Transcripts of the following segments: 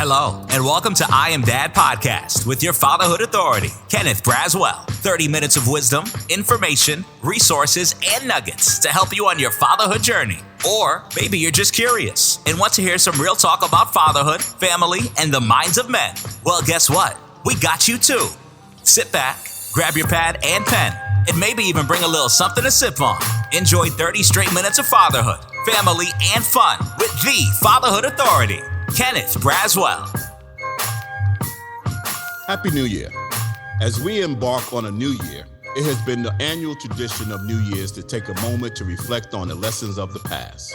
Hello, and welcome to I Am Dad Podcast with your fatherhood authority, Kenneth Braswell. 30 minutes of wisdom, information, resources, and nuggets to help you on your fatherhood journey. Or maybe you're just curious and want to hear some real talk about fatherhood, family, and the minds of men. Well, guess what? We got you too. Sit back, grab your pad and pen, and maybe even bring a little something to sip on. Enjoy 30 straight minutes of fatherhood, family, and fun with the Fatherhood Authority, Kenneth Braswell. Happy New Year. As we embark on a new year, it has been the annual tradition of New Year's to take a moment to reflect on the lessons of the past.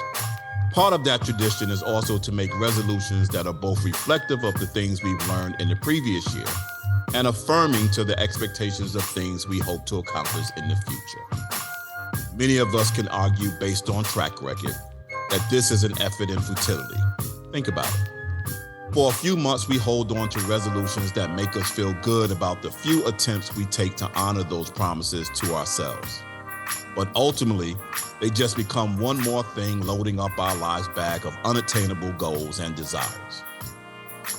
Part of that tradition is also to make resolutions that are both reflective of the things we've learned in the previous year and affirming to the expectations of things we hope to accomplish in the future. Many of us can argue based on track record that this is an effort in futility. Think about it. For a few months, we hold on to resolutions that make us feel good about the few attempts we take to honor those promises to ourselves. But ultimately, they just become one more thing loading up our lives' bag of unattainable goals and desires.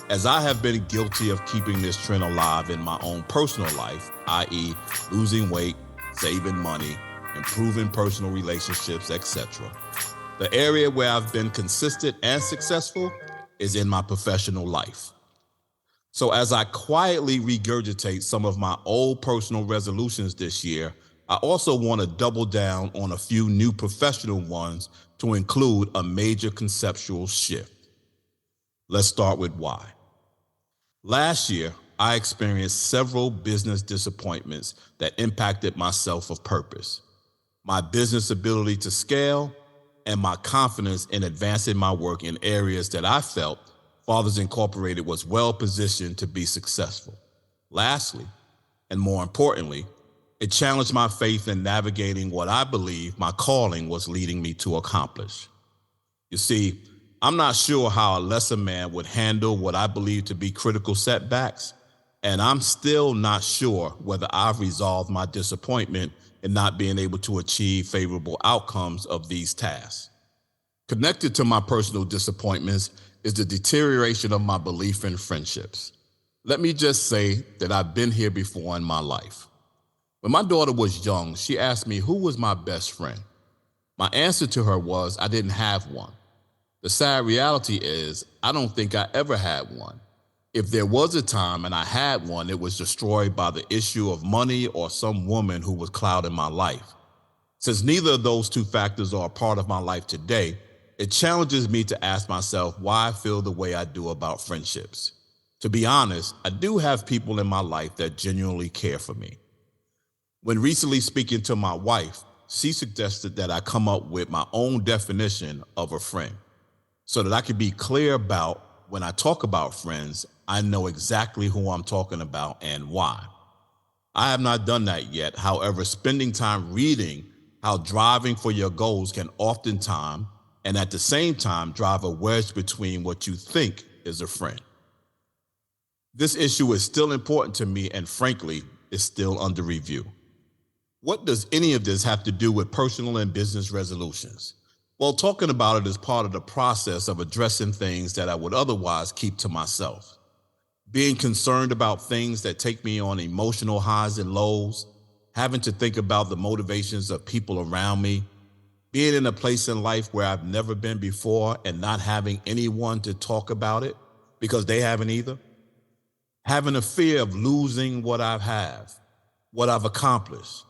As I have been guilty of keeping this trend alive in my own personal life, i.e. losing weight, saving money, improving personal relationships, etc., the area where I've been consistent and successful is in my professional life. So as I quietly regurgitate some of my old personal resolutions this year, I also want to double down on a few new professional ones to include a major conceptual shift. Let's start with why. Last year, I experienced several business disappointments that impacted my sense of purpose, my business ability to scale, and my confidence in advancing my work in areas that I felt Fathers Incorporated was well positioned to be successful. Lastly, and more importantly, it challenged my faith in navigating what I believe my calling was leading me to accomplish. You see, I'm not sure how a lesser man would handle what I believe to be critical setbacks, and I'm still not sure whether I've resolved my disappointment in not being able to achieve favorable outcomes of these tasks. Connected to my personal disappointments is the deterioration of my belief in friendships. Let me just say that I've been here before in my life. When my daughter was young, she asked me who was my best friend. My answer to her was I didn't have one. The sad reality is I don't think I ever had one. If there was a time and I had one, it was destroyed by the issue of money or some woman who was clouding my life. Since neither of those two factors are a part of my life today, it challenges me to ask myself why I feel the way I do about friendships. To be honest, I do have people in my life that genuinely care for me. When recently speaking to my wife, she suggested that I come up with my own definition of a friend so that I could be clear about when I talk about friends, I know exactly who I'm talking about and why. I have not done that yet. However, spending time reading how driving for your goals can oftentimes and at the same time drive a wedge between what you think is a friend. This issue is still important to me and frankly, is still under review. What does any of this have to do with personal and business resolutions? Well, talking about it is part of the process of addressing things that I would otherwise keep to myself. Being concerned about things that take me on emotional highs and lows, having to think about the motivations of people around me, being in a place in life where I've never been before and not having anyone to talk about it because they haven't either, having a fear of losing what I have, what I've accomplished,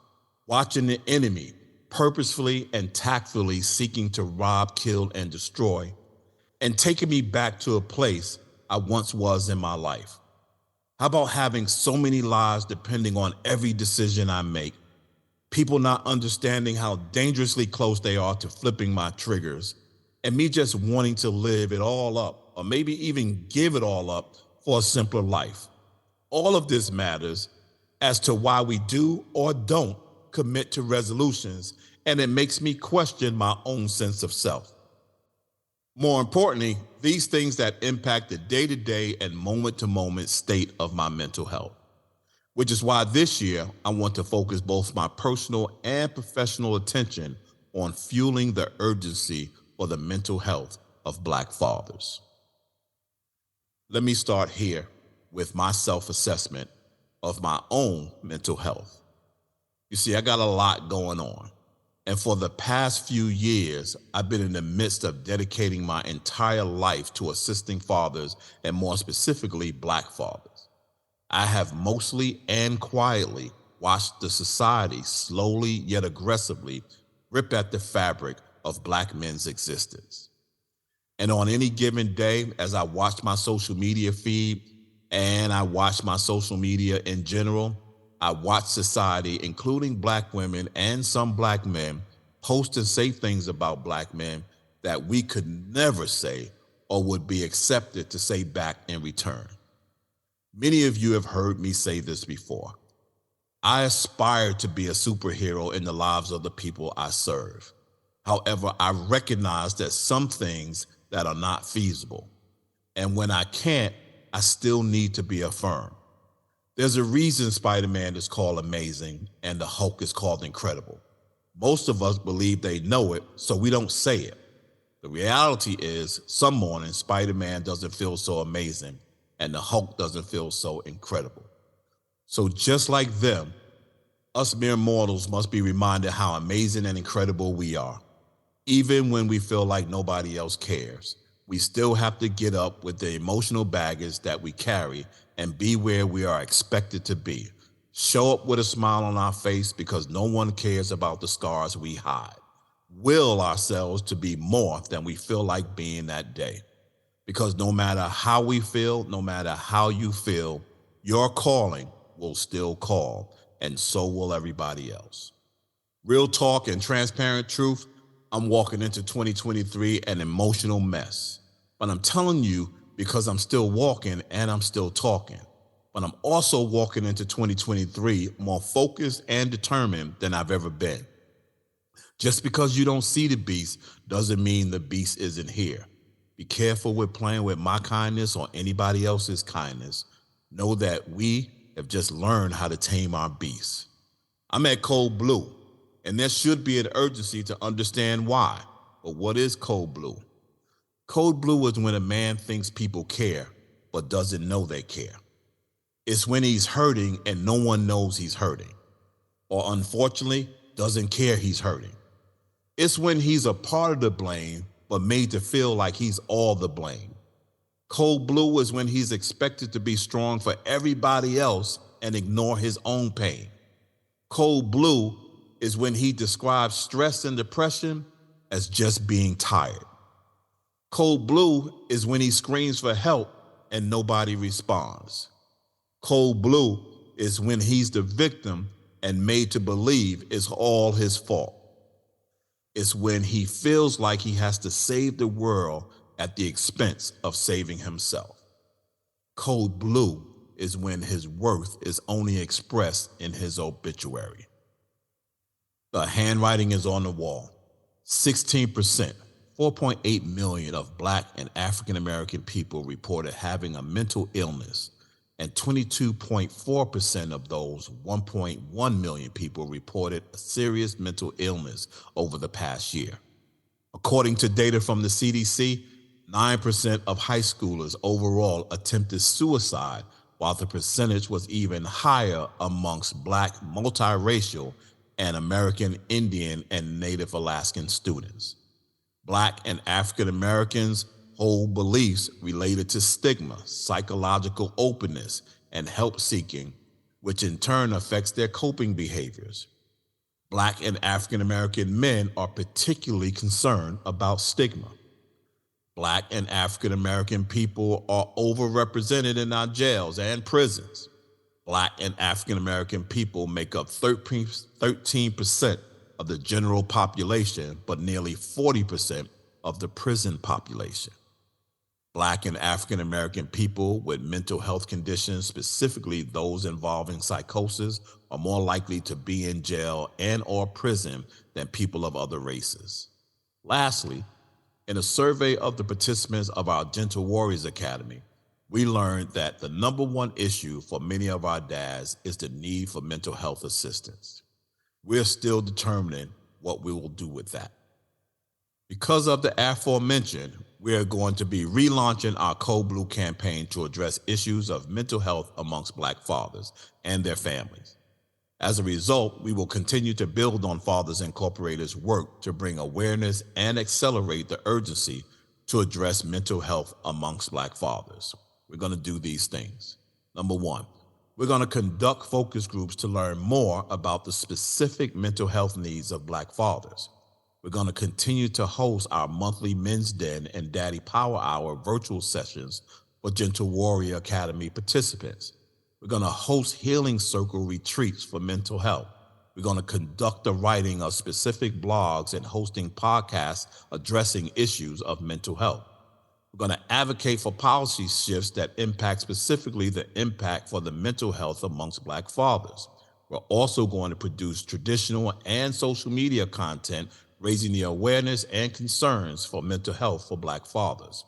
watching the enemy purposefully and tactfully seeking to rob, kill, and destroy, and taking me back to a place I once was in my life. How about having so many lives depending on every decision I make, people not understanding how dangerously close they are to flipping my triggers, and me just wanting to live it all up, or maybe even give it all up for a simpler life. All of this matters as to why we do or don't commit to resolutions, and it makes me question my own sense of self. More importantly, these things that impact the day-to-day and moment-to-moment state of my mental health, which is why this year I want to focus both my personal and professional attention on fueling the urgency for the mental health of Black fathers. Let me start here with my self-assessment of my own mental health. You see, I got a lot going on. And for the past few years, I've been in the midst of dedicating my entire life to assisting fathers, and more specifically, Black fathers. I have mostly and quietly watched the society slowly yet aggressively rip at the fabric of Black men's existence. And on any given day, as I watch my social media feed and I watch my social media in general, I watch society, including Black women and some Black men, post and say things about Black men that we could never say or would be accepted to say back in return. Many of you have heard me say this before. I aspire to be a superhero in the lives of the people I serve. However, I recognize that some things that are not feasible. And when I can't, I still need to be affirmed. There's a reason Spider-Man is called amazing and the Hulk is called incredible. Most of us believe they know it, so we don't say it. The reality is, some mornings Spider-Man doesn't feel so amazing and the Hulk doesn't feel so incredible. So just like them, us mere mortals must be reminded how amazing and incredible we are. Even when we feel like nobody else cares, we still have to get up with the emotional baggage that we carry and be where we are expected to be. Show up with a smile on our face because no one cares about the scars we hide. Will ourselves to be more than we feel like being that day. Because no matter how we feel, no matter how you feel, your calling will still call, and so will everybody else. Real talk and transparent truth, I'm walking into 2023 an emotional mess. But I'm telling you because I'm still walking and I'm still talking. But I'm also walking into 2023 more focused and determined than I've ever been. Just because you don't see the beast doesn't mean the beast isn't here. Be careful with playing with my kindness or anybody else's kindness. Know that we have just learned how to tame our beasts. I'm at cold blue, and there should be an urgency to understand why. But what is cold blue? Cold blue is when a man thinks people care, but doesn't know they care. It's when he's hurting and no one knows he's hurting, or unfortunately, doesn't care he's hurting. It's when he's a part of the blame, but made to feel like he's all the blame. Cold blue is when he's expected to be strong for everybody else and ignore his own pain. Cold blue is when he describes stress and depression as just being tired. Cold blue is when he screams for help and nobody responds. Cold blue is when he's the victim and made to believe it's all his fault. It's when he feels like he has to save the world at the expense of saving himself. Cold blue is when his worth is only expressed in his obituary. The handwriting is on the wall. 16%, 4.8 million of Black and African American people reported having a mental illness, and 22.4% of those 1.1 million people reported a serious mental illness over the past year. According to data from the CDC, 9% of high schoolers overall attempted suicide, while the percentage was even higher amongst Black, multiracial, and American Indian and Native Alaskan students. Black and African Americans hold beliefs related to stigma, psychological openness, and help seeking, which in turn affects their coping behaviors. Black and African American men are particularly concerned about stigma. Black and African American people are overrepresented in our jails and prisons. Black and African American people make up 13% of the general population, but nearly 40% of the prison population. Black and African American people with mental health conditions, specifically those involving psychosis, are more likely to be in jail and or prison than people of other races. Lastly, in a survey of the participants of our Gentle Warriors Academy, we learned that the number one issue for many of our dads is the need for mental health assistance. We're still determining what we will do with that. Because of the aforementioned, we are going to be relaunching our Code Blue campaign to address issues of mental health amongst Black fathers and their families. As a result, we will continue to build on Fathers Incorporated's work to bring awareness and accelerate the urgency to address mental health amongst Black fathers. We're going to do these things. Number one, we're going to conduct focus groups to learn more about the specific mental health needs of Black fathers. We're going to continue to host our monthly Men's Den and Daddy Power Hour virtual sessions for Gentle Warrior Academy participants. We're going to host healing circle retreats for mental health. We're going to conduct the writing of specific blogs and hosting podcasts addressing issues of mental health. We're going to advocate for policy shifts that impact specifically the impact for the mental health amongst Black fathers. We're also going to produce traditional and social media content raising the awareness and concerns for mental health for Black fathers.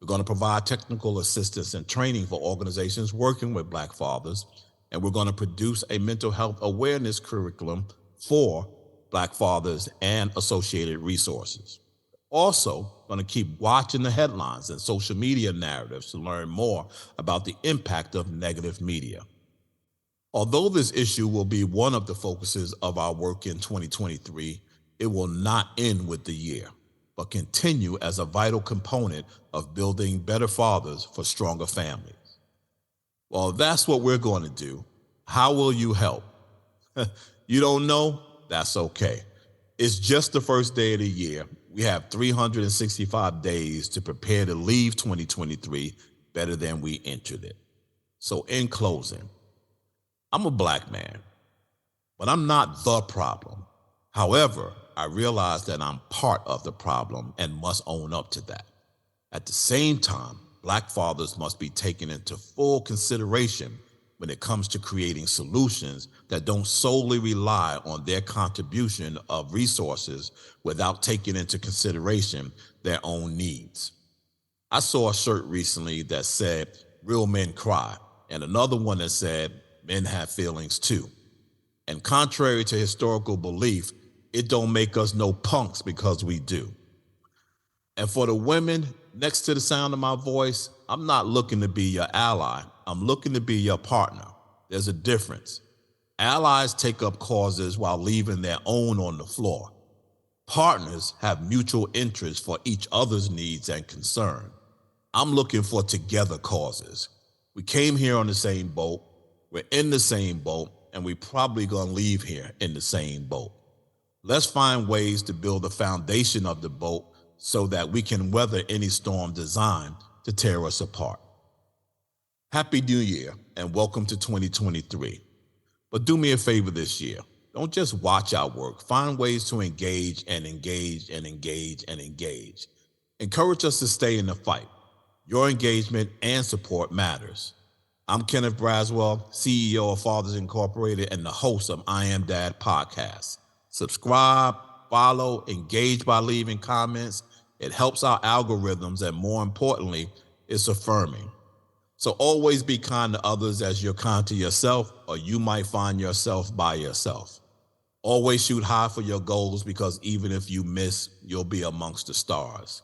We're going to provide technical assistance and training for organizations working with Black fathers, and we're going to produce a mental health awareness curriculum for Black fathers and associated resources. Also, going to keep watching the headlines and social media narratives to learn more about the impact of negative media. Although this issue will be one of the focuses of our work in 2023, it will not end with the year, but continue as a vital component of building better fathers for stronger families. Well, if that's what we're going to do, how will you help? You don't know? That's okay. It's just the first day of the year. We have 365 days to prepare to leave 2023 better than we entered it. So in closing, I'm a Black man, but I'm not the problem. However, I realize that I'm part of the problem and must own up to that. At the same time, Black fathers must be taken into full consideration when it comes to creating solutions that don't solely rely on their contribution of resources without taking into consideration their own needs. I saw a shirt recently that said, "Real men cry," and another one that said, "Men have feelings too." And contrary to historical belief, it don't make us no punks because we do. And for the women next to the sound of my voice, I'm not looking to be your ally. I'm looking to be your partner. There's a difference. Allies take up causes while leaving their own on the floor. Partners have mutual interest for each other's needs and concern. I'm looking for together causes. We came here on the same boat, we're in the same boat, and we probably gonna leave here in the same boat. Let's find ways to build the foundation of the boat so that we can weather any storm designed to tear us apart. Happy New Year and welcome to 2023. But do me a favor this year. Don't just watch our work. Find ways to engage and engage and engage and engage. Encourage us to stay in the fight. Your engagement and support matters. I'm Kenneth Braswell, CEO of Fathers Incorporated and the host of I Am Dad podcast. Subscribe, follow, engage by leaving comments. It helps our algorithms, and more importantly, it's affirming. So always be kind to others as you're kind to yourself, or you might find yourself by yourself. Always shoot high for your goals, because even if you miss, you'll be amongst the stars.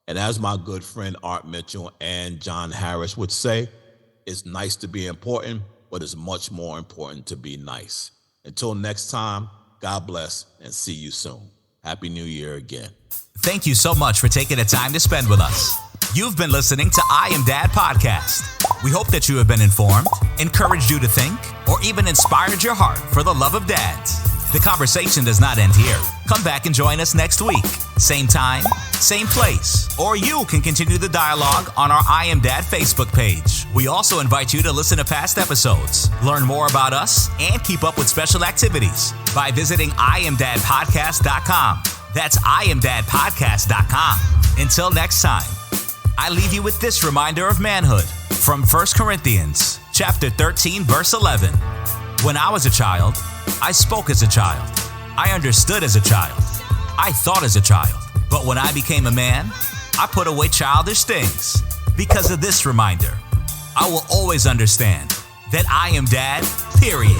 And as my good friend Art Mitchell and John Harris would say, it's nice to be important, but it's much more important to be nice. Until next time, God bless and see you soon. Happy New Year again. Thank you so much for taking the time to spend with us. You've been listening to I Am Dad podcast. We hope that you have been informed, encouraged you to think, or even inspired your heart for the love of dads. The conversation does not end here. Come back and join us next week. Same time, same place. Or you can continue the dialogue on our I Am Dad Facebook page. We also invite you to listen to past episodes, learn more about us, and keep up with special activities by visiting IamDadPodcast.com. That's IamDadPodcast.com. Until next time, I leave you with this reminder of manhood from 1 Corinthians chapter 13, verse 11. When I was a child, I spoke as a child. I understood as a child. I thought as a child. But when I became a man, I put away childish things. Because of this reminder, I will always understand that I am Dad, period.